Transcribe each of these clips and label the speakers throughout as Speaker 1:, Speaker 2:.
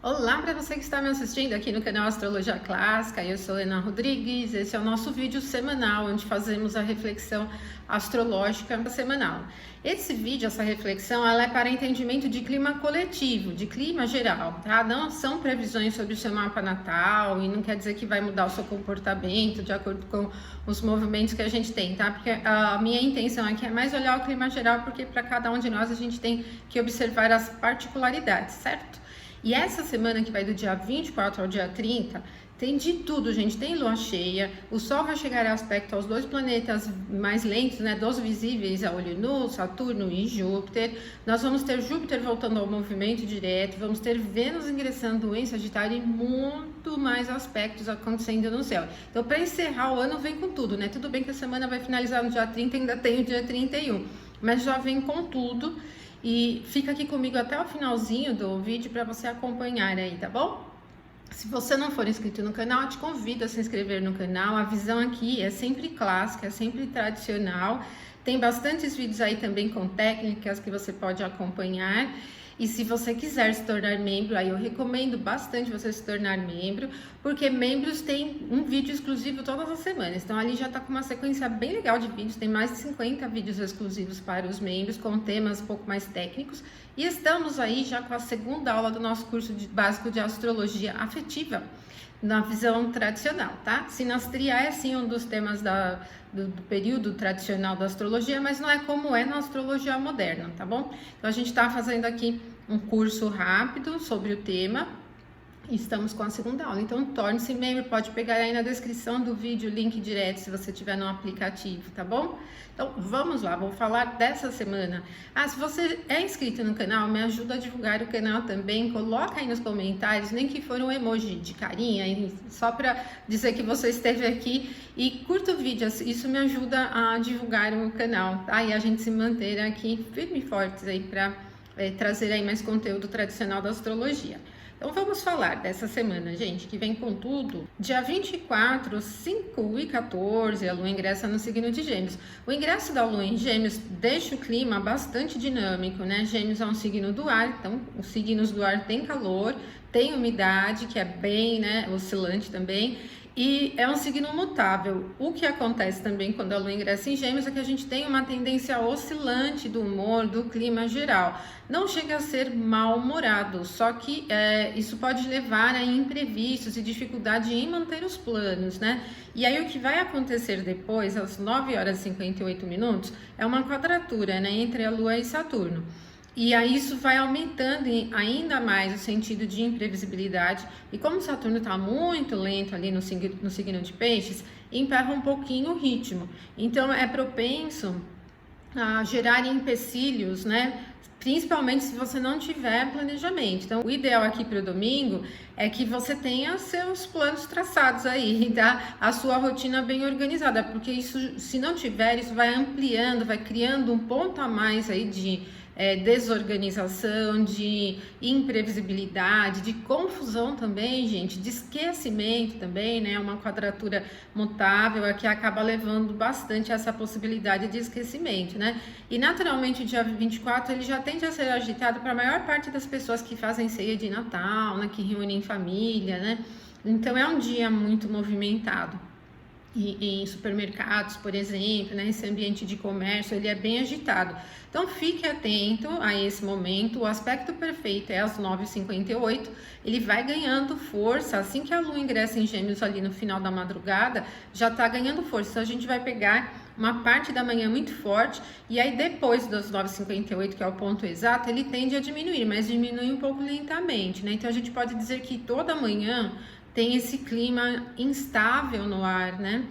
Speaker 1: Olá para você que está me assistindo aqui no canal Astrologia Clássica, eu sou Helena Rodrigues, esse é o nosso vídeo semanal, onde fazemos a reflexão astrológica semanal. Esse vídeo, essa reflexão, ela é para entendimento de clima coletivo, de clima geral, tá? Não são previsões sobre o seu mapa natal e não quer dizer que vai mudar o seu comportamento de acordo com os movimentos que a gente tem, tá? Porque a minha intenção aqui é mais olhar o clima geral, porque para cada um de nós a gente tem que observar as particularidades, certo? E essa semana que vai do dia 24 ao dia 30, tem de tudo, gente. Tem lua cheia, o Sol vai chegar em aspecto aos dois planetas mais lentos, né, dos visíveis a olho nu, Saturno e Júpiter. Nós vamos ter Júpiter voltando ao movimento direto, vamos ter Vênus ingressando em Sagitário e muito mais aspectos acontecendo no céu. Então, para encerrar o ano, vem com tudo, né? Tudo bem que a semana vai finalizar no dia 30, ainda tem o dia 31, mas já vem com tudo. E fica aqui comigo até o finalzinho do vídeo para você acompanhar aí, tá bom? Se você não for inscrito no canal, eu te convido a se inscrever no canal. A visão aqui é sempre clássica, é sempre tradicional. Tem bastantes vídeos aí também com técnicas que você pode acompanhar. E se você quiser se tornar membro, aí eu recomendo bastante você se tornar membro, porque membros têm um vídeo exclusivo todas as semanas. Então ali já tá com uma sequência bem legal de vídeos, tem mais de 50 vídeos exclusivos para os membros, com temas um pouco mais técnicos. E estamos aí já com a segunda aula do nosso curso básico de astrologia afetiva, na visão tradicional, tá? Sinastria é sim um dos temas do período tradicional da astrologia, mas não é como é na astrologia moderna, tá bom? Então a gente tá fazendo aqui um curso rápido sobre o tema. Estamos com a segunda aula, então torne-se membro, pode pegar aí na descrição do vídeo o link direto se você tiver no aplicativo, tá bom? Então vamos lá, vou falar dessa semana. Se você é inscrito no canal, me ajuda a divulgar o canal também, coloca aí nos comentários, nem que for um emoji de carinha, só para dizer que você esteve aqui, e curta o vídeo, isso me ajuda a divulgar o canal, tá? E a gente se manter aqui firme e fortes aí para trazer aí mais conteúdo tradicional da astrologia. Então vamos falar dessa semana, gente, que vem com tudo. Dia 24, 5 e 14, a Lua ingressa no signo de Gêmeos. O ingresso da Lua em Gêmeos deixa o clima bastante dinâmico, né? Gêmeos é um signo do ar, então os signos do ar têm calor, tem umidade, que é bem, né, oscilante também. E é um signo mutável. O que acontece também quando a Lua ingressa em Gêmeos é que a gente tem uma tendência oscilante do humor, do clima geral. Não chega a ser mal-humorado, só que isso pode levar a imprevistos e dificuldade em manter os planos, né? E aí o que vai acontecer depois, às 9 horas e 58 minutos, é uma quadratura, né, entre a Lua e Saturno. E aí isso vai aumentando ainda mais o sentido de imprevisibilidade. E como Saturno está muito lento ali no signo de Peixes, emperra um pouquinho o ritmo. Então é propenso a gerar empecilhos, né? Principalmente se você não tiver planejamento. Então, o ideal aqui para o domingo é que você tenha seus planos traçados aí, tá? A sua rotina bem organizada, porque isso, se não tiver, isso vai ampliando, vai criando um ponto a mais aí de desorganização, de imprevisibilidade, de confusão também, gente, de esquecimento também, né? Uma quadratura mutável aqui acaba levando bastante essa possibilidade de esquecimento, né? E naturalmente o dia 24 ele já tende a ser agitado para a maior parte das pessoas que fazem ceia de Natal, né? Que reúnem família, né? Então é um dia muito movimentado. E em supermercados, por exemplo, né, esse ambiente de comércio, ele é bem agitado. Então, fique atento a esse momento. O aspecto perfeito é às 9h58. Ele vai ganhando força. Assim que a Lua ingressa em Gêmeos ali no final da madrugada, já está ganhando força. Então, a gente vai pegar uma parte da manhã muito forte. E aí, depois das 9h58, que é o ponto exato, ele tende a diminuir, mas diminui um pouco lentamente, né? Então, a gente pode dizer que toda manhã tem esse clima instável no ar, né?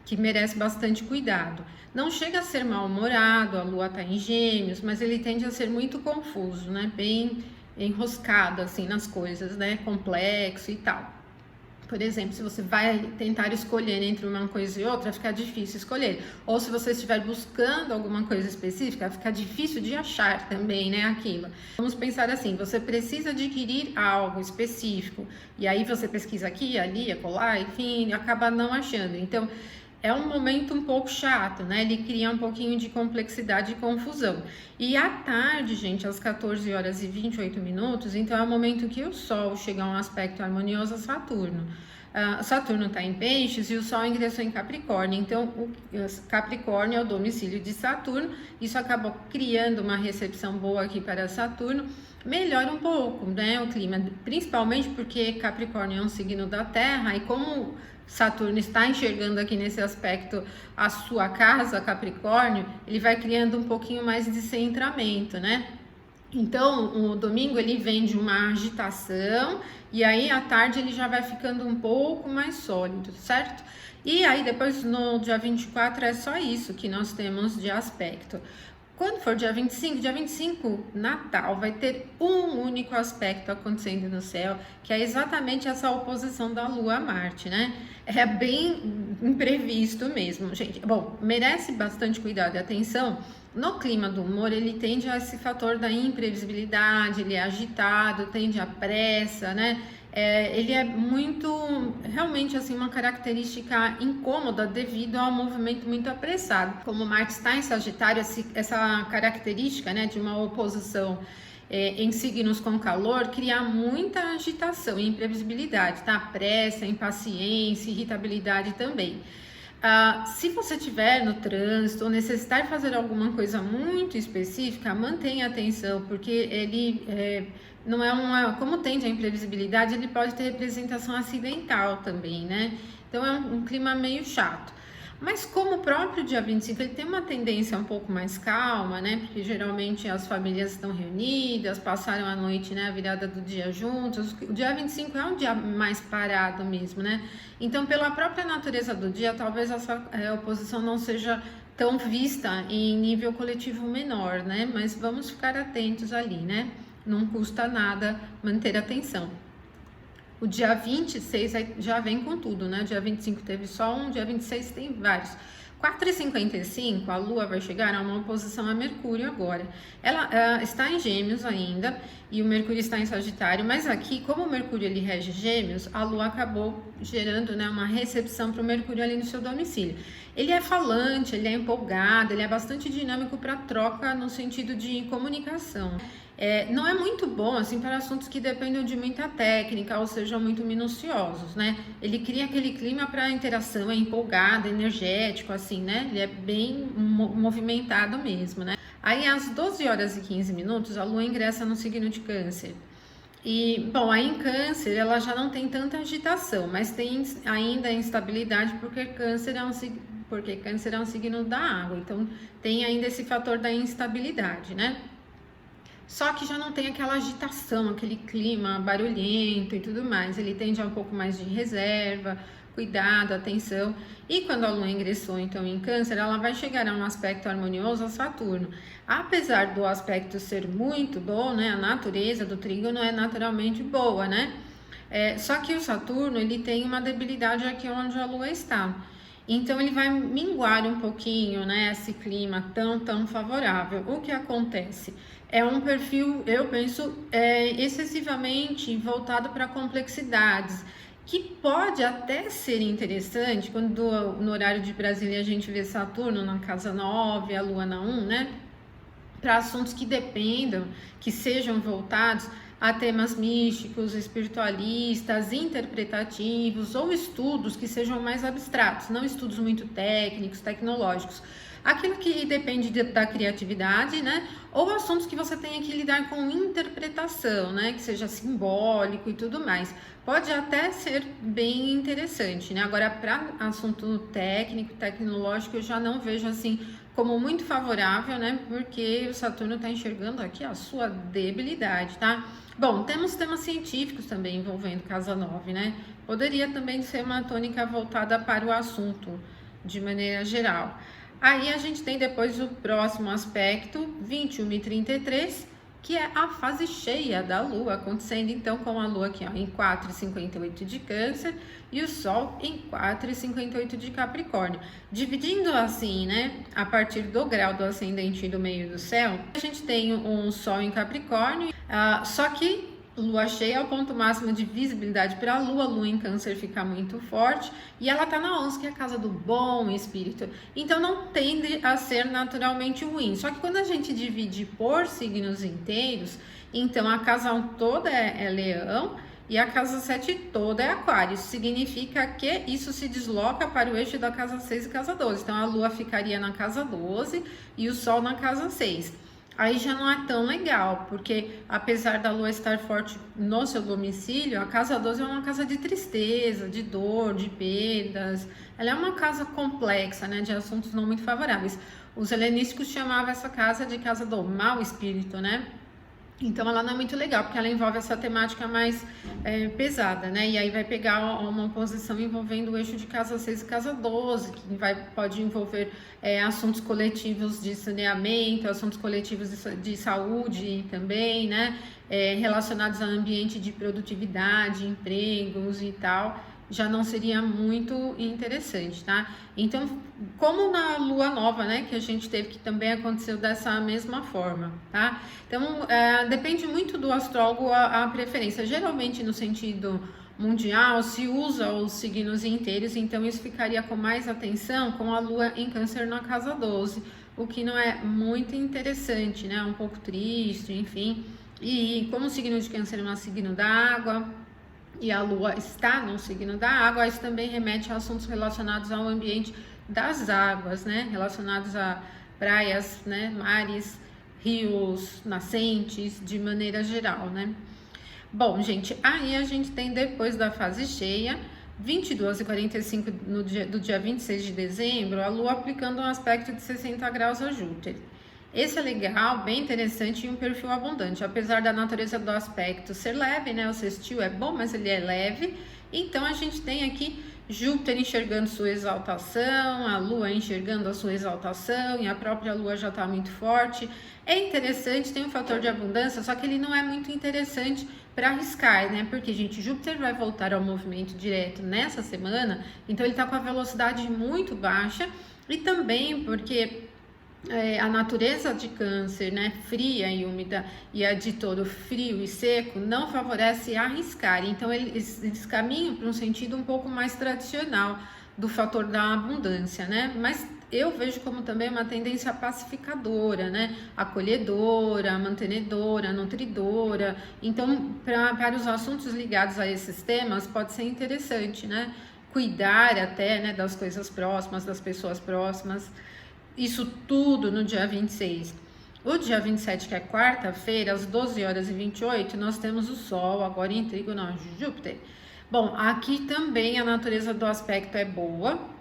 Speaker 1: Que merece bastante cuidado. Não chega a ser mal-humorado, a Lua tá em Gêmeos, mas ele tende a ser muito confuso, né? Bem enroscado, assim, nas coisas, né? Complexo e tal. Por exemplo, se você vai tentar escolher entre uma coisa e outra, fica difícil escolher. Ou se você estiver buscando alguma coisa específica, fica difícil de achar também, né, aquilo. Vamos pensar assim, você precisa adquirir algo específico, e aí você pesquisa aqui, ali, acolá, enfim, acaba não achando. Então, é um momento um pouco chato, né? Ele cria um pouquinho de complexidade e confusão. E à tarde, gente, às 14 horas e 28 minutos, então é o momento que o Sol chega a um aspecto harmonioso a Saturno. Saturno está em Peixes e o Sol ingressou em Capricórnio, então o Capricórnio é o domicílio de Saturno, isso acabou criando uma recepção boa aqui para Saturno, melhora um pouco, né, o clima, principalmente porque Capricórnio é um signo da Terra e como Saturno está enxergando aqui nesse aspecto a sua casa, Capricórnio, ele vai criando um pouquinho mais de centramento, né? Então, o domingo ele vem de uma agitação e aí à tarde ele já vai ficando um pouco mais sólido, certo? E aí depois no dia 24 é só isso que nós temos de aspecto. Quando for dia 25, Natal, vai ter um único aspecto acontecendo no céu, que é exatamente essa oposição da Lua a Marte, né? É bem imprevisto mesmo, gente. Bom, merece bastante cuidado e atenção. No clima do humor, ele tende a esse fator da imprevisibilidade, ele é agitado, tende à pressa, né? Ele é muito, realmente assim, uma característica incômoda devido ao movimento muito apressado. Como Marte está em Sagitário, essa característica, né, de uma oposição em signos com calor, cria muita agitação e imprevisibilidade, tá? Pressa, impaciência, irritabilidade também. Se você estiver no trânsito ou necessitar fazer alguma coisa muito específica, mantenha atenção, porque ele não é como tende a imprevisibilidade, ele pode ter representação acidental também, né? Então é um clima meio chato. Mas como o próprio dia 25 ele tem uma tendência um pouco mais calma, né? Porque geralmente as famílias estão reunidas, passaram a noite, né? A virada do dia juntos. O dia 25 é um dia mais parado mesmo, né? Então, pela própria natureza do dia, talvez essa oposição não seja tão vista em nível coletivo menor, né? Mas vamos ficar atentos ali, né? Não custa nada manter atenção. O dia 26 já vem com tudo, né? Dia 25 teve só um, dia 26 tem vários. 4h55, a Lua vai chegar a uma oposição a Mercúrio agora. Ela está em Gêmeos ainda e o Mercúrio está em Sagitário, mas aqui, como o Mercúrio ele rege Gêmeos, a Lua acabou gerando, né, uma recepção para o Mercúrio ali no seu domicílio. Ele é falante, ele é empolgado, ele é bastante dinâmico para troca no sentido de comunicação. Não é muito bom assim para assuntos que dependem de muita técnica ou sejam muito minuciosos, né? Ele cria aquele clima para interação, é empolgado, energético, assim, né? Ele é bem movimentado mesmo, né? Aí às 12h15, a Lua ingressa no signo de Câncer. E, bom, aí em Câncer ela já não tem tanta agitação, mas tem ainda instabilidade porque Câncer é um signo da água, então tem ainda esse fator da instabilidade, né? Só que já não tem aquela agitação, aquele clima barulhento e tudo mais. Ele tende a um pouco mais de reserva, cuidado, atenção. E quando a Lua ingressou então em Câncer, ela vai chegar a um aspecto harmonioso a Saturno. Apesar do aspecto ser muito bom, né? A natureza do trígono é naturalmente boa, né? Só que o Saturno, ele tem uma debilidade aqui onde a Lua está. Então ele vai minguar um pouquinho, né, esse clima tão favorável. O que acontece? É um perfil, eu penso, excessivamente voltado para complexidades, que pode até ser interessante quando no horário de Brasília a gente vê Saturno na casa 9, a Lua na 1, né? Para assuntos que dependam, que sejam voltados a temas místicos, espiritualistas, interpretativos ou estudos que sejam mais abstratos, não estudos muito técnicos, tecnológicos. Aquilo que depende da criatividade, né? Ou assuntos que você tenha que lidar com interpretação, né? Que seja simbólico e tudo mais. Pode até ser bem interessante, né? Agora, para assunto técnico, tecnológico, eu já não vejo assim como muito favorável, né? Porque o Saturno está enxergando aqui a sua debilidade, tá? Bom, temos temas científicos também envolvendo casa 9, né? Poderia também ser uma tônica voltada para o assunto, de maneira geral. Aí a gente tem depois o próximo aspecto, 21h33, que é a fase cheia da Lua, acontecendo então com a Lua aqui ó, em 4h58 de Câncer e o Sol em 4h58 de Capricórnio. Dividindo assim, né, a partir do grau do ascendente do meio do céu, a gente tem um Sol em Capricórnio, só que Lua cheia é o ponto máximo de visibilidade para a Lua em Câncer fica muito forte, e ela tá na 11, que é a casa do bom espírito, então não tende a ser naturalmente ruim. Só que quando a gente divide por signos inteiros, então a casa 1 toda é Leão e a casa 7 toda é Aquário. Isso significa que isso se desloca para o eixo da casa 6 e casa 12, então a Lua ficaria na casa 12 e o Sol na casa 6. Aí já não é tão legal, porque apesar da Lua estar forte no seu domicílio, a casa 12 é uma casa de tristeza, de dor, de perdas. Ela é uma casa complexa, né, de assuntos não muito favoráveis. Os helenísticos chamavam essa casa de casa do mau espírito, né? Então ela não é muito legal, porque ela envolve essa temática mais pesada, né? E aí vai pegar uma posição envolvendo o eixo de casa 6 e casa 12, que pode envolver assuntos coletivos de saneamento, assuntos coletivos de saúde também, né? Relacionados ao ambiente de produtividade, empregos e tal. Já não seria muito interessante, tá? Então, como na lua nova, né, que a gente teve, que também aconteceu dessa mesma forma, tá? Então, depende muito do astrólogo a preferência. Geralmente, no sentido mundial, se usa os signos inteiros, então isso ficaria com mais atenção com a lua em Câncer na casa 12, o que não é muito interessante, né? Um pouco triste, enfim. E como o signo de Câncer é um signo da água, e a Lua está no signo da água, isso também remete a assuntos relacionados ao ambiente das águas, né? Relacionados a praias, né? Mares, rios, nascentes, de maneira geral, né? Bom, gente, aí a gente tem depois da fase cheia, 22h45 do dia 26 de dezembro, a Lua aplicando um aspecto de 60 graus a Júpiter. Esse é legal, bem interessante e um perfil abundante, apesar da natureza do aspecto ser leve, né? O sextil é bom, mas ele é leve. Então a gente tem aqui Júpiter enxergando sua exaltação, a Lua enxergando a sua exaltação e a própria Lua já está muito forte. É interessante, tem um fator de abundância, só que ele não é muito interessante para arriscar, né? Porque, gente, Júpiter vai voltar ao movimento direto nessa semana, então ele está com a velocidade muito baixa, e também porque a natureza de Câncer, né, fria e úmida, e a de Touro frio e seco, não favorece arriscar. Então eles caminham para um sentido um pouco mais tradicional do fator da abundância, né? Mas eu vejo como também uma tendência pacificadora, né? Acolhedora, mantenedora, nutridora. Então, para os assuntos ligados a esses temas, pode ser interessante, né? Cuidar até, né, das coisas próximas, das pessoas próximas. Isso tudo no dia 26. O dia 27, que é quarta-feira, às 12h28, nós temos o Sol agora em trígono a Júpiter. Bom, aqui também a natureza do aspecto é boa.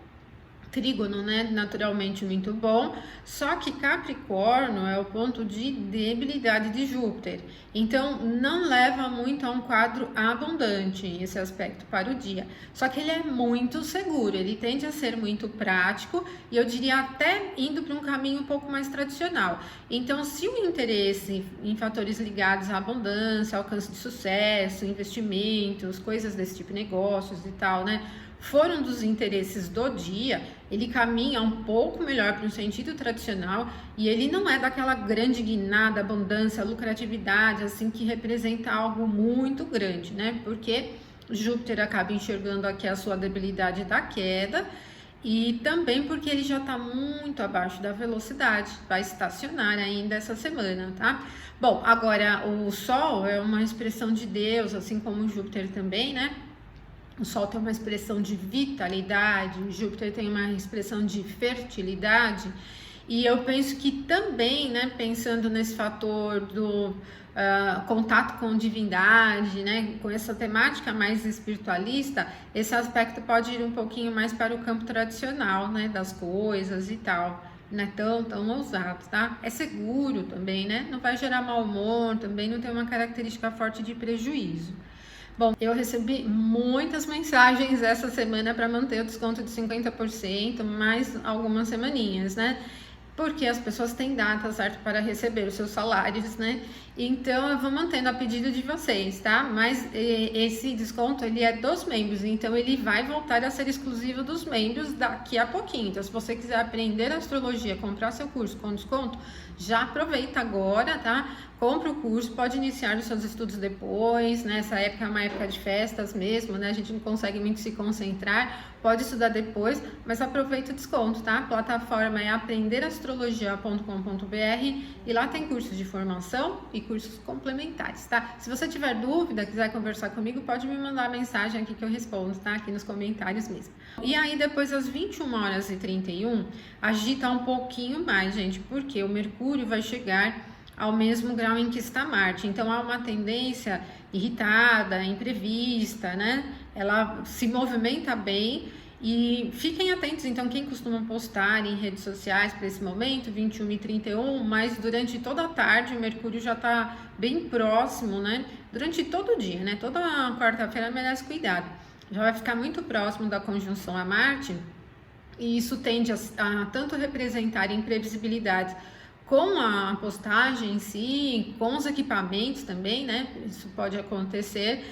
Speaker 1: Trígono, né, naturalmente muito bom, só que Capricórnio é o ponto de debilidade de Júpiter, então não leva muito a um quadro abundante esse aspecto para o dia, só que ele é muito seguro, ele tende a ser muito prático e eu diria até indo para um caminho um pouco mais tradicional. Então, se o interesse em fatores ligados à abundância, alcance de sucesso, investimentos, coisas desse tipo, negócios e tal, né, foram dos interesses do dia, ele caminha um pouco melhor para um sentido tradicional e ele não é daquela grande guinada, abundância, lucratividade, assim, que representa algo muito grande, né? Porque Júpiter acaba enxergando aqui a sua debilidade da queda e também porque ele já está muito abaixo da velocidade, vai estacionar ainda essa semana, tá? Bom, agora o Sol é uma expressão de Deus, assim como o Júpiter também, né? O Sol tem uma expressão de vitalidade, o Júpiter tem uma expressão de fertilidade, e eu penso que também, né, pensando nesse fator do contato com divindade, né, com essa temática mais espiritualista, esse aspecto pode ir um pouquinho mais para o campo tradicional, né, das coisas e tal. Não é tão ousado, tá? É seguro também, né? Não vai gerar mau humor, também não tem uma característica forte de prejuízo. Bom, eu recebi muitas mensagens essa semana para manter o desconto de 50%, mais algumas semaninhas, né? Porque as pessoas têm data certa para receber os seus salários, né? Então eu vou mantendo a pedido de vocês, tá? Mas esse desconto ele é dos membros, então ele vai voltar a ser exclusivo dos membros daqui a pouquinho. Então, se você quiser aprender astrologia, comprar seu curso com desconto, já aproveita agora, tá? compra o curso, pode iniciar os seus estudos depois, né? Essa época é uma época de festas mesmo, né? A gente não consegue muito se concentrar, pode estudar depois, mas aproveita o desconto, tá? A plataforma é aprenderastrologia.com.br e lá tem cursos de formação e cursos complementares, tá? Se você tiver dúvida, quiser conversar comigo, pode me mandar mensagem aqui que eu respondo, tá? Aqui nos comentários mesmo. E aí depois das 21h31, agita um pouquinho mais, gente, porque o Mercúrio vai chegar ao mesmo grau em que está Marte. Então há uma tendência irritada, imprevista, né? Ela se movimenta bem e fiquem atentos. Então, quem costuma postar em redes sociais para esse momento, 21h31, mas durante toda a tarde o Mercúrio já está bem próximo, né? Durante todo o dia, né? Toda quarta-feira merece cuidado. Já vai ficar muito próximo da conjunção a Marte e isso tende a tanto representar imprevisibilidades com a postagem em si, com os equipamentos também, né? Isso pode acontecer.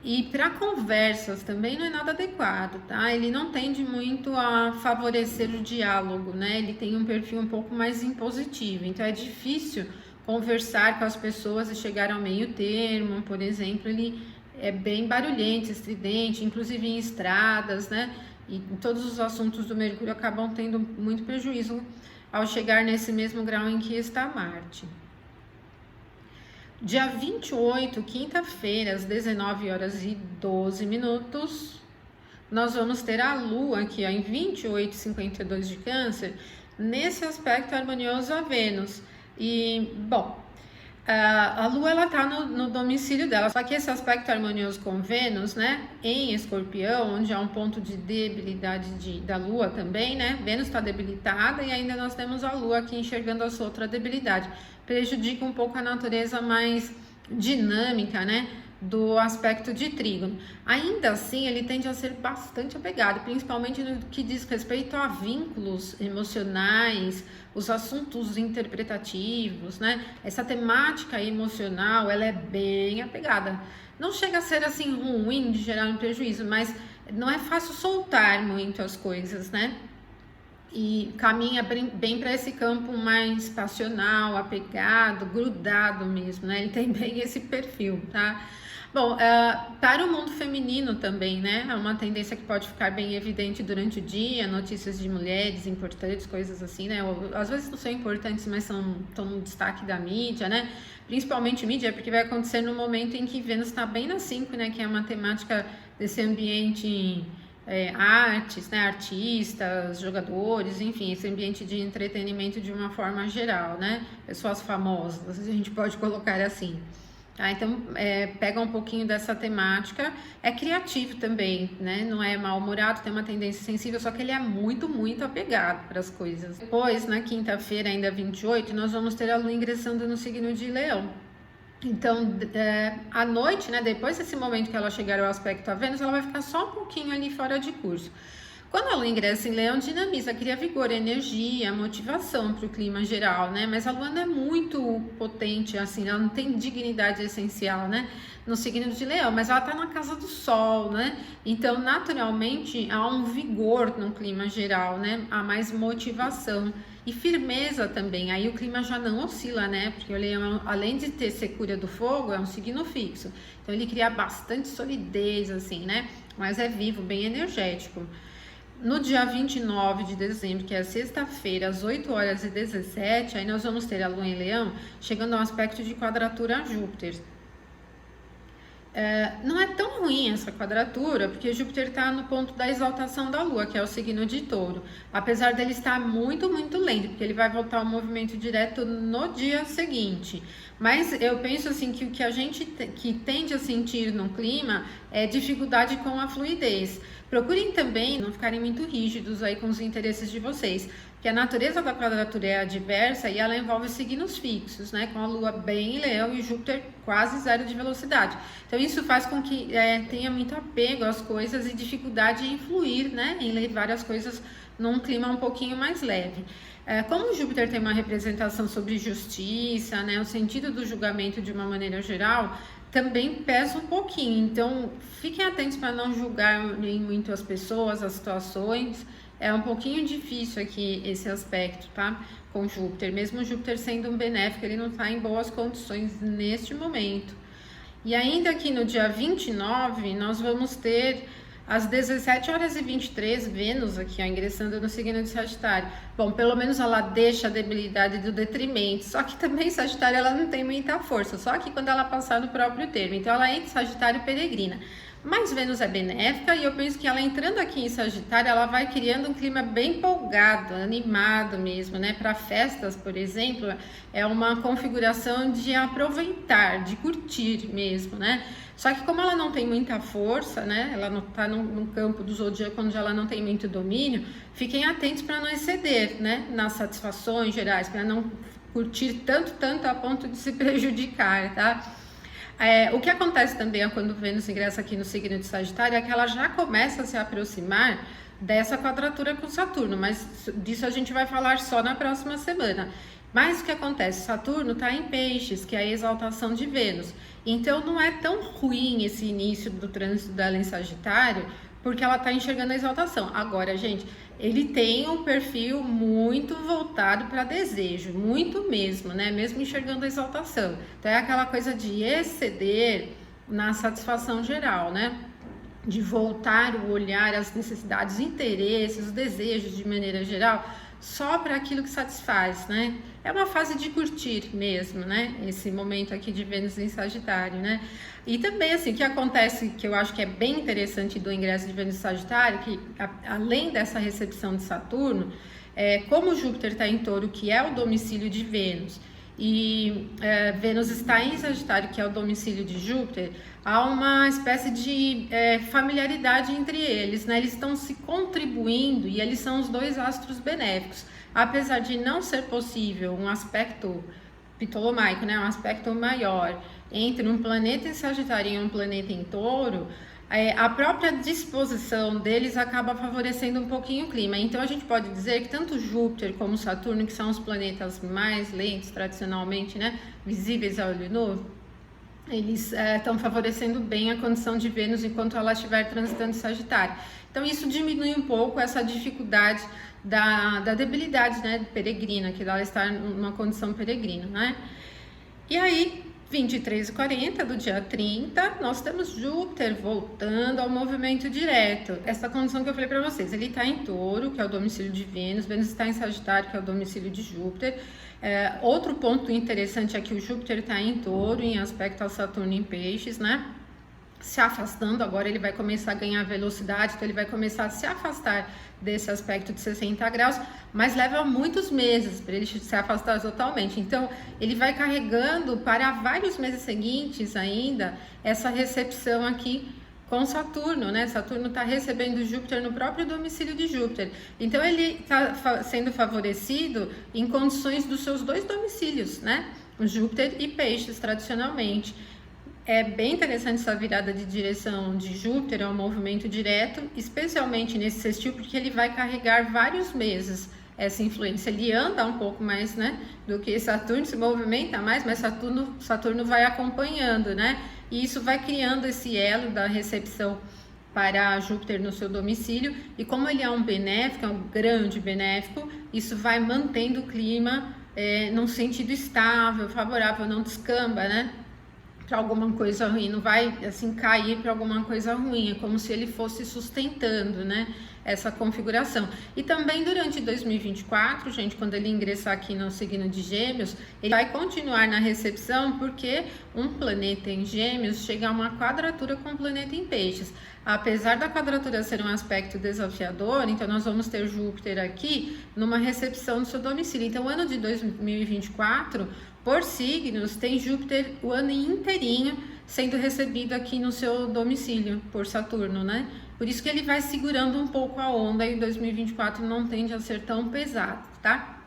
Speaker 1: E para conversas também não é nada adequado, tá? Ele não tende muito a favorecer o diálogo, né? Ele tem um perfil um pouco mais impositivo, então é difícil conversar com as pessoas e chegar ao meio termo. Por exemplo, ele é bem barulhento, estridente, inclusive em estradas, né? E todos os assuntos do Mercúrio acabam tendo muito prejuízo ao chegar nesse mesmo grau em que está Marte. Dia 28, quinta-feira, às 19h12, nós vamos ter a Lua aqui ó, em 28,52 de Câncer, nesse aspecto harmonioso a Vênus. E, bom, a Lua ela tá no domicílio dela, só que esse aspecto harmonioso com Vênus, né, em Escorpião, onde há um ponto de debilidade da Lua também, né, Vênus está debilitada e ainda nós temos a Lua aqui enxergando a sua outra debilidade, prejudica um pouco a natureza mais dinâmica, né, do aspecto de trígono. Ainda assim, ele tende a ser bastante apegado, principalmente no que diz respeito a vínculos emocionais, os assuntos interpretativos, né? Essa temática emocional, ela é bem apegada. Não chega a ser assim ruim de gerar um prejuízo, mas não é fácil soltar muito as coisas, né? E caminha bem para esse campo mais passional, apegado, grudado mesmo, né? Ele tem bem esse perfil, tá? Bom, para o mundo feminino também, né? É uma tendência que pode ficar bem evidente durante o dia, notícias de mulheres importantes, coisas assim, né? Ou, às vezes não são importantes, mas estão no destaque da mídia, né? Principalmente mídia, porque vai acontecer no momento em que Vênus está bem na 5, né? Que é a matemática desse ambiente artes, né? Artistas, jogadores, enfim, esse ambiente de entretenimento de uma forma geral, né? Pessoas famosas, a gente pode colocar assim. Tá, então, pega um pouquinho dessa temática, é criativo também, né? Não é mal-humorado, tem uma tendência sensível, só que ele é muito, muito apegado para as coisas. Depois, na quinta-feira, ainda 28, nós vamos ter a Lua ingressando no signo de Leão. Então, à noite, né? Depois desse momento que ela chegar ao aspecto a Vênus, ela vai ficar só um pouquinho ali fora de curso. Quando a Lua ingressa em Leão, dinamiza, cria vigor, energia, motivação para o clima geral, né? Mas a Lua não é muito potente, assim, ela não tem dignidade essencial, né? No signo de Leão, mas ela tá na casa do Sol, né? Então, naturalmente, há um vigor no clima geral, né? Há mais motivação e firmeza também. Aí o clima já não oscila, né? Porque o Leão, além de ter secura do fogo, é um signo fixo. Então, ele cria bastante solidez, assim, né? Mas é vivo, bem energético. No dia 29 de dezembro, que é sexta-feira, às 8h17, aí nós vamos ter a Lua em Leão, chegando ao aspecto de quadratura a Júpiter. Não é tão ruim essa quadratura, porque Júpiter está no ponto da exaltação da Lua, que é o signo de Touro. Apesar dele estar muito, muito lento, porque ele vai voltar ao movimento direto no dia seguinte. Mas eu penso assim que o que a gente que tende a sentir no clima é dificuldade com a fluidez. Procurem também não ficarem muito rígidos aí com os interesses de vocês, que a natureza da quadratura é adversa e ela envolve signos fixos, né? Com a Lua bem em Leão e Júpiter quase zero de velocidade. Então isso faz com que tenha muito apego às coisas e dificuldade em fluir, né? Em levar as coisas num clima um pouquinho mais leve. Como o Júpiter tem uma representação sobre justiça, né? O sentido do julgamento de uma maneira geral também pesa um pouquinho. Então fiquem atentos para não julgar muito as pessoas, as situações é um pouquinho difícil aqui esse aspecto, tá? Com Júpiter, mesmo Júpiter sendo um benéfico, ele não está em boas condições neste momento. E ainda aqui no dia 29, nós vamos ter às 17h23, Vênus aqui, ó, ingressando no signo de Sagitário. Bom, pelo menos ela deixa a debilidade do detrimento, só que também Sagitário ela não tem muita força, só que quando ela passar no próprio termo. Então ela entra em Sagitário peregrina. Mas Vênus é benéfica e eu penso que ela entrando aqui em Sagitário, ela vai criando um clima bem empolgado, animado mesmo, né? Para festas, por exemplo, é uma configuração de aproveitar, de curtir mesmo, né? Só que como ela não tem muita força, né? Ela não está no campo do zodíaco onde ela não tem muito domínio, fiquem atentos para não exceder, né? Nas satisfações gerais, para não curtir tanto a ponto de se prejudicar, tá? O que acontece também quando Vênus ingressa aqui no signo de Sagitário é que ela já começa a se aproximar dessa quadratura com Saturno, mas disso a gente vai falar só na próxima semana. Mas o que acontece? Saturno está em Peixes, que é a exaltação de Vênus. Então não é tão ruim esse início do trânsito dela em Sagitário, porque ela está enxergando a exaltação. Agora, gente, ele tem um perfil muito voltado para desejo, muito mesmo, né? Mesmo enxergando a exaltação. Então é aquela coisa de exceder na satisfação geral, né? De voltar o olhar às necessidades, interesses, os desejos de maneira geral, só para aquilo que satisfaz, né? É uma fase de curtir mesmo, né? Esse momento aqui de Vênus em Sagitário, né? E também, assim, o que acontece, que eu acho que é bem interessante do ingresso de Vênus em Sagitário, que além dessa recepção de Saturno, como Júpiter está em Touro, que é o domicílio de Vênus, e Vênus está em Sagitário, que é o domicílio de Júpiter, há uma espécie de familiaridade entre eles, né? Eles estão se contribuindo e eles são os dois astros benéficos. Apesar de não ser possível um aspecto ptolomaico, né? Um aspecto maior entre um planeta em Sagitário e um planeta em Touro, a própria disposição deles acaba favorecendo um pouquinho o clima. Então a gente pode dizer que tanto Júpiter como Saturno, que são os planetas mais lentos tradicionalmente, né, visíveis a olho nu, eles estão favorecendo bem a condição de Vênus enquanto ela estiver transitando Sagitário. Então isso diminui um pouco essa dificuldade da debilidade, né, peregrina, que ela está numa condição peregrina, né? E aí 23h40 do dia 30, nós temos Júpiter voltando ao movimento direto. Essa condição que eu falei para vocês, ele está em Touro, que é o domicílio de Vênus, Vênus está em Sagitário, que é o domicílio de Júpiter. Outro ponto interessante é que o Júpiter está em Touro, em aspecto ao Saturno em Peixes, né? Se afastando, agora ele vai começar a ganhar velocidade, então ele vai começar a se afastar desse aspecto de 60 graus, mas leva muitos meses para ele se afastar totalmente. Então, ele vai carregando para vários meses seguintes ainda essa recepção aqui com Saturno, né? Saturno está recebendo Júpiter no próprio domicílio de Júpiter. Então, ele está sendo favorecido em condições dos seus dois domicílios, né? Júpiter e Peixes, tradicionalmente. É bem interessante essa virada de direção de Júpiter ao movimento direto, especialmente nesse sextil, porque ele vai carregar vários meses essa influência. Ele anda um pouco mais, né, do que Saturno, se movimenta mais, mas Saturno vai acompanhando, né? E isso vai criando esse elo da recepção para Júpiter no seu domicílio. E como ele é um benéfico, é um grande benéfico, isso vai mantendo o clima num sentido estável, favorável, não descamba, né, para alguma coisa ruim, não vai assim cair para alguma coisa ruim, é como se ele fosse sustentando, né, essa configuração. E também durante 2024, gente, quando ele ingressar aqui no signo de Gêmeos, ele vai continuar na recepção, porque um planeta em Gêmeos chega a uma quadratura com um planeta em Peixes. Apesar da quadratura ser um aspecto desafiador, então nós vamos ter Júpiter aqui numa recepção do seu domicílio. Então, o ano de 2024, por signos, tem Júpiter o ano inteirinho sendo recebido aqui no seu domicílio por Saturno, né? Por isso que ele vai segurando um pouco a onda e 2024 não tende a ser tão pesado, tá?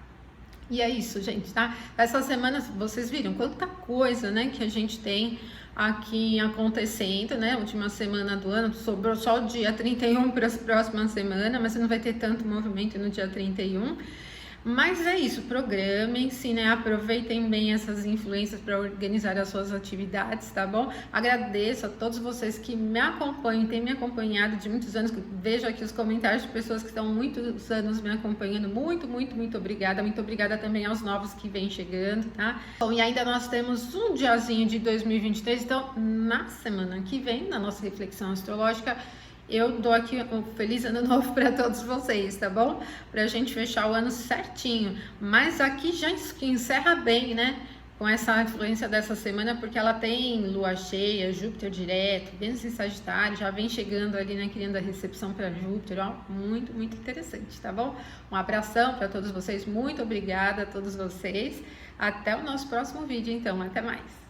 Speaker 1: E é isso, gente, tá? Essa semana, vocês viram quanta coisa, né, que a gente tem aqui acontecendo, né? Última semana do ano, sobrou só o dia 31 para a próxima semana, mas você não vai ter tanto movimento no dia 31. Mas é isso, programem-se, né? Aproveitem bem essas influências para organizar as suas atividades, tá bom? Agradeço a todos vocês que me acompanham, têm me acompanhado de muitos anos. Vejo aqui os comentários de pessoas que estão muitos anos me acompanhando. muito obrigada. Muito obrigada também aos novos que vêm chegando, tá? Bom, e ainda nós temos um diazinho de 2023, então na semana que vem, na nossa reflexão astrológica, eu dou aqui um feliz ano novo para todos vocês, tá bom? Pra gente fechar o ano certinho. Mas aqui já encerra bem, né? Com essa influência dessa semana, porque ela tem lua cheia, Júpiter direto, Vênus em Sagitário, já vem chegando ali, né? Criando a recepção para Júpiter, ó. Muito interessante, tá bom? Um abração para todos vocês, muito obrigada a todos vocês. Até o nosso próximo vídeo, então. Até mais.